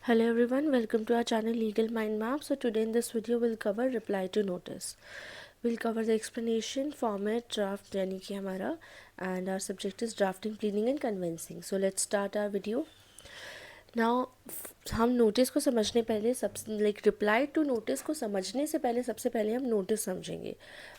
Hello everyone, welcome to our channel Legal Mind Map. So today in this video we'll cover reply to notice. We'll cover the explanation, format, draft यानी कि हमारा, and our subject is drafting, pleading and convincing. So let's start our video. Now हम notice को समझने पहले reply to notice को समझने से पहले सबसे पहले हम नोटिस समझेंगे.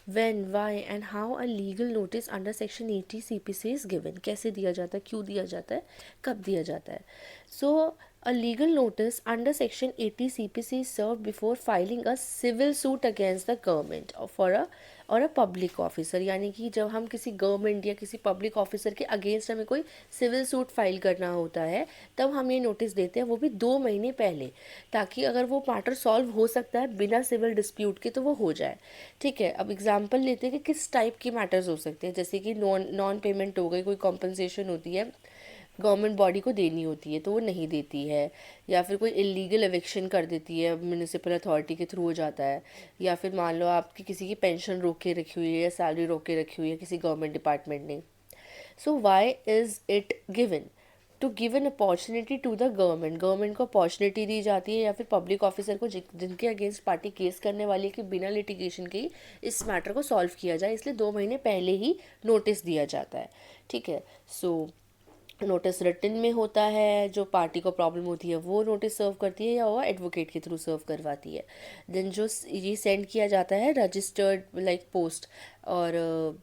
When, why and how a legal notice under section 80 CPC is given. कैसे दिया जाता है, क्यों दिया जाता है, कब दिया जाता है. सो a legal notice under section 80 CPC is served before filing a civil suit against the government or a public officer. यानी कि जब हम किसी गवर्नमेंट या किसी पब्लिक ऑफिसर के अगेंस्ट हमें कोई सिविल सूट फाइल करना होता है तब हम ये नोटिस देते हैं, वो भी 2 महीने पहले, ताकि अगर वो मैटर सॉल्व हो सकता है बिना सिविल डिस्प्यूट के तो वो हो जाए. ठीक है, अब एग्जांपल लेते हैं कि किस टाइप के मैटर्स हो सकते हैं. जैसे कि नॉन पेमेंट हो गई, कोई कॉम्पनसेशन होती है, गवर्नमेंट बॉडी को देनी होती है तो वो नहीं देती है, या फिर कोई इलीगल एविक्शन कर देती है, म्यूनिसिपल अथॉरिटी के थ्रू हो जाता है, या फिर मान लो आपकी किसी की पेंशन रोक के रखी हुई है या सैलरी रोक के रखी हुई है किसी गवर्नमेंट डिपार्टमेंट ने. So why is it given? To give an opportunity to the government को अपॉर्चुनिटी दी जाती है या फिर पब्लिक ऑफिसर को जिनके अगेंस्ट पार्टी केस करने वाली है कि बिना लिटिगेशन के ही इस मैटर को सॉल्व किया जाए, इसलिए 2 महीने पहले ही नोटिस दिया जाता है. ठीक है, सो नोटिस रिटन में होता है, जो पार्टी को प्रॉब्लम होती है वो नोटिस सर्व करती है या वो एडवोकेट के थ्रू सर्व करवाती है. देन जो ये सेंड किया जाता है रजिस्टर्ड पोस्ट, और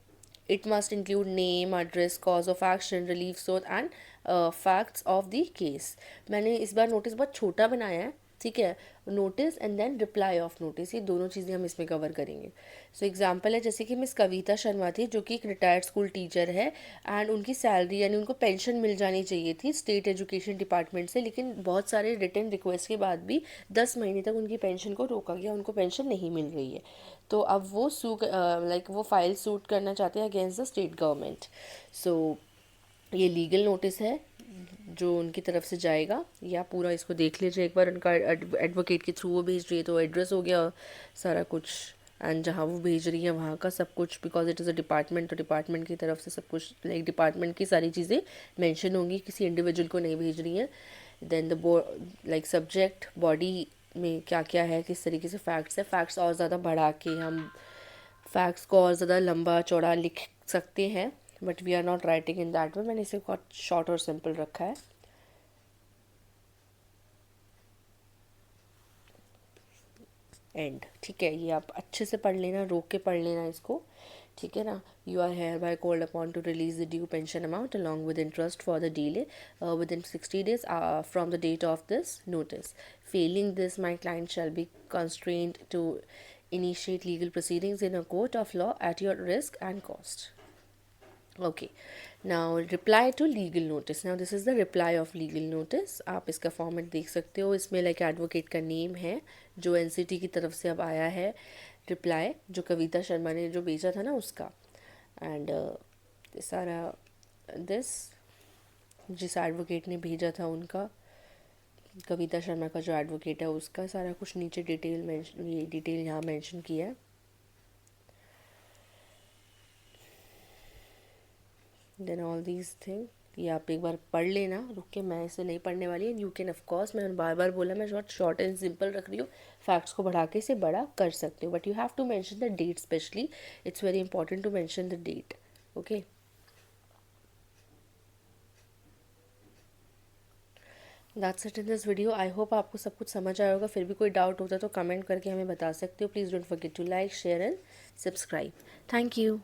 it must include name, address, cause of action, relief source and facts of the case. मैंने इस बार नोटिस बहुत छोटा बनाया है. ठीक है, notice and then reply of notice, ये दोनों चीज़ें हम इसमें कवर करेंगे. सो एग्जांपल है, जैसे कि मिस कविता शर्मा थी जो कि एक रिटायर्ड स्कूल टीचर है, एंड उनकी सैलरी यानी उनको पेंशन मिल जानी चाहिए थी स्टेट एजुकेशन डिपार्टमेंट से, लेकिन बहुत सारे रिटन रिक्वेस्ट के बाद भी 10 महीने तक उनकी पेंशन को रोका गया, उनको पेंशन नहीं मिल रही है. तो अब वो वो फाइल सूट करना चाहते हैं अगेंस्ट द स्टेट गवर्नमेंट. सो ये लीगल नोटिस है जो उनकी तरफ से जाएगा. या पूरा इसको देख लीजिए एक बार, उनका एडवोकेट के थ्रू वो भेज रही है तो एड्रेस हो गया सारा कुछ, एंड जहाँ वो भेज रही है वहाँ का सब कुछ, because it is a department, तो डिपार्टमेंट की तरफ से सब कुछ डिपार्टमेंट की सारी चीज़ें मेंशन होंगी, किसी इंडिविजुअल को नहीं भेज रही हैं. देन द सब्जेक्ट बॉडी में क्या क्या है, किस तरीके से फैक्ट्स है. फैक्ट्स और ज़्यादा बढ़ा के हम फैक्ट्स को और ज़्यादा लंबा चौड़ा लिख सकते हैं, but we are not writing in that way. मैंने इसे बहुत शॉर्ट और सिंपल रखा है. एंड ठीक है, ये आप अच्छे से पढ़ लेना, रोक के पढ़ लेना इसको. ठीक है ना. You are hereby called upon to release the due pension amount along with interest for the delay within 60 days from the date of this notice. Failing this my client shall be constrained to initiate legal proceedings in a court of law at your risk and cost. Okay, now reply to legal notice. Now this is the reply of legal notice. आप इसका format देख सकते हो. इसमें advocate का name है जो NCT की तरफ से अब आया है. रिप्लाई जो कविता शर्मा ने जो भेजा था ना उसका, एंड सारा दिस जिस एडवोकेट ने भेजा था उनका, कविता शर्मा का जो एडवोकेट है उसका सारा कुछ नीचे डिटेल यहाँ मेंशन किया है. देन ऑल दीज थिंग ये आप एक बार पढ़ लेना रुक के. मैं इसे नहीं पढ़ने वाली. And you can of course, मैंने बार बार बोला मैं शॉर्ट एंड सिंपल रख रही हूँ, फैक्ट्स को बढ़ा के इसे बड़ा कर सकते हो, but you have to mention the date. Specially it's very important to mention the date. Okay, that's it in this video. I hope आपको सब कुछ समझ आया होगा. फिर भी कोई डाउट होता है तो कमेंट करके हमें बता सकते हो. Please don't forget to like, share and subscribe. Thank you.